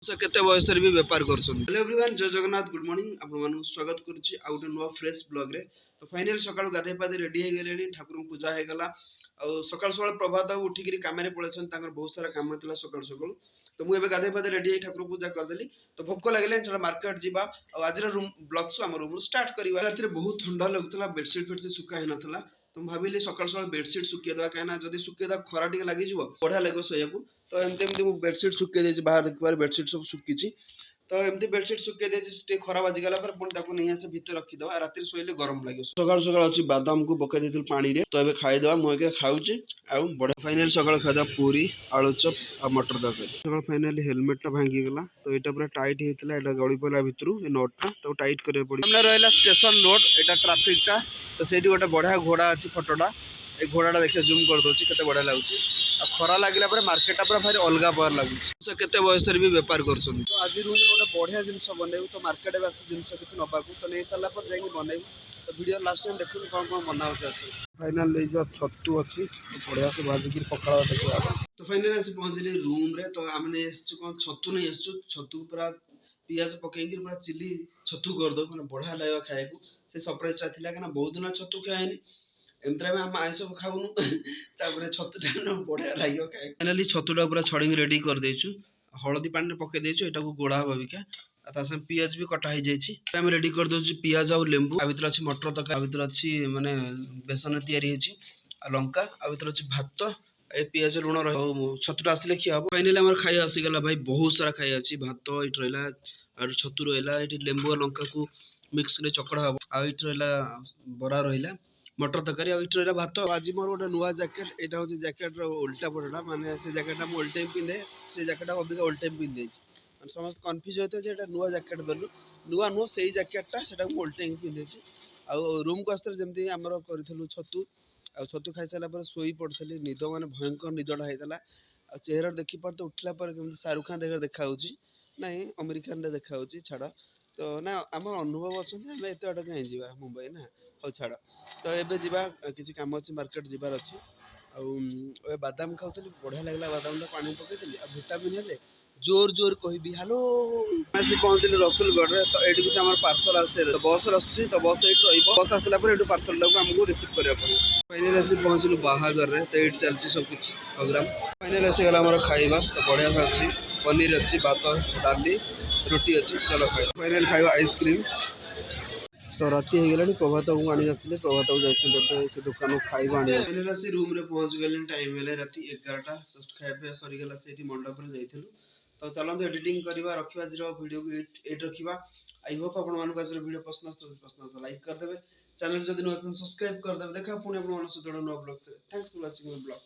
केते बयस भी बेपार करछन। हेलो एवरीवन, जय जगन्नाथ, गुड मॉर्निंग। आपन मानु स्वागत करूची आ गुटे नुवा फ्रेश ब्लॉग रे। तो फाइनल सकाळु गाधे पाधे रेडी हे गेलेनी, ठाकुर पूजा हे गला। आ सकाळ सकाळ प्रभात उठी करी काम रे पळेछन, तांकर बहुत सारा काम थिला सकाळ सकाळ। तो मु एबे गाधे पाधे रेडी हे ठाकुर पूजा कर देली। तो भोक लागले चला मार्केट जिबा आ आज रे रूम ब्लॉग सु हमर रूम स्टार्ट करिवा। रात रे बहुत ठंडा लागतला, बेडशीट फेडशीट सुका हे नथला। तो भाबिली सकाळ सकाळ बेडशीट सुके दवा, काना जदी सुके दा खरा टिके लागि जिवो बढ़िया लागो सोयाकू। तो एमती मु बेडशीट सुके देछि, बाहर देखबार बेडशीट सब सुकिछि। तो एमती बेडशीट सुके देछि, स्टे खरा बाजी गला पर पुଣି ताकू नहीं आसे भीतर रखी दवा, राति सोइले गरम लागियो। सकाळ सकाळ अछि बादाम को पका देथिल पानी रे। तो एबे खाइ दवा, मु एके खाउछि आ बडे फाइनल सकाळ खादा पूरी आलू चप आ मटर तरकारी। सकाळ फाइनली हेलमेट टा भांगी गेला। तो एटा पूरा टाइट हेतिला, एटा गळी पला भितरु ए नट टा तो टाइट करे पड़ी। हमने रहला स्टेशन रोड, एटा ट्रैफिक टा। तो सेठी गोटे बढ़िया घोड़ा अछि, फोटोटा ए घोड़ाटा देखिए जूम कर दोछि, केते बढ़िया लागुछि। आ खरा लागिला पर मार्केट पूरा भारी अलगा पार लागुछि। से केते बयस भी बेपार करछन। तो आज रूम रे गोटे बढ़िया जिंस बनेबु। तो मार्केट में आस्त जिंस किछ नबाकू तो नै साला पर जाई बनेबु। तो वीडियो लास्ट टाइम देखु कोन कोन बना होछ आसी। फाइनल ले जो छत्तू अछि, तो बढ़िया से भाजी की पकावा देखिया। तो फाइनल आसी पहुंचली रूम रे। तो हमने एसछु कोन छत्तू नै एसछु, छत्तू पूरा पियाज पकेई के पूरा चिली छत्तू कर दो, माने बढ़िया लागो खायकू। से सरप्राइज ता थिला, kana बहुत दिन छत्तू खाएनी। एमतरा में हम आइस खाऊनु तापर छतुटा न बढ़िया लागियो खाए। फाइनली छतुटा पूरा छड़िंग रेडी कर देछु, हळदी पानी पके देछु। एटा को गोड़ा भबिका आ ता संग पियाज भी कटा हो जाईछि। हम रेडी कर दोछु पियाज आ लेंबू। आ भीतर अछि मटर तक, आ भीतर अछि माने बेसन तयारी हेछि आ लंका। आ भीतर अछि भात ए पियाज लुण रह छतुटा आसिले खिया हो। फाइनली हमर खाइ आसी गेला भाई, बहुत सारा खाइ अछि। भात इट रहला और छतु रहला, इट लेंबू और लंका को मिक्स रे चकड़ा हो। आ इट रहला बरा रहला मटर तकारी, आ इट रहला भात। आज मोर गोटे नुआ जैकेट, एटा होछि जैकेट रो उल्टा पड़ला, माने से जैकेट हम उल्टे पिंदे, से जैकेट अबिका उल्टे पिंदे छी। माने समस्त कंफ्यूज होते जे एटा नुआ जैकेट बोलु, नुआ नुआ सेही जैकेटटा सेटा हम उल्टे पिंदे छी। आ रूम को आस्तर जेमती हमर करथलु छतु, आ छतु खाइ साला पर सोई पड़थली। निद माने भयंकर निदडा हैतला। आ चेहरा देखि पर तो उठला पर जेमती शाहरुख खान देखा होछि, नहीं अमेरिकन रे देखा होछि छाड़ा। तो ना हमर अनुभव अछि, हम एते अड कहीं जीवा मुंबई ना हो छाड़ा। तो एबे जीवा किछि काम अछि, मार्केट जीवार अछि। आ ए बादाम खाउतली, बढ़िया लागला बादाम टा पानी पकेइतली आ विटामिन हेले जोर जोर कहबी हेलो। आसी पहुंचली रसूलगढ़ रे। तो एठी किछि हमर पार्सल आसे, तो बस रसुछि। तो बस एठी रहिबो, बस आसला पर एठु पार्सल टाको हमकु रिसीव करिया पड़िबो। फाइनली आसी पहुंचलु बाहागर रे। तो एठी चलछि सब किछि प्रोग्राम। फाइनली आसी गला हमर खाइबा। तो बढ़िया से अछि, पनीर अछि, भात, दाली, रोटी अछि। चलो खाइ। फाइनली खाइबा आइसक्रीम। तो राति हो गलानी, प्रभात को आनी आसले, प्रभात को जाइछन से दुकान खाइबा आनी। फाइनली आसी रूम रे पहुंच गेले, टाइम हेले राति 11टा। जस्ट खाइबा सरी गेला, सेठी मंडप रे जाइथिलु। तो चलंतु एडिटिंग करबा, रखिबा जीरो वीडियो को एट रखिबा। आई होप आपण मान को आज वीडियो पसंद लाइक कर देबे। चैनल जदि न सब्सक्राइब कर देबे। देखा पुणे आपण मान से जोडो नो ब्लॉग से। Thanks for watching my blog.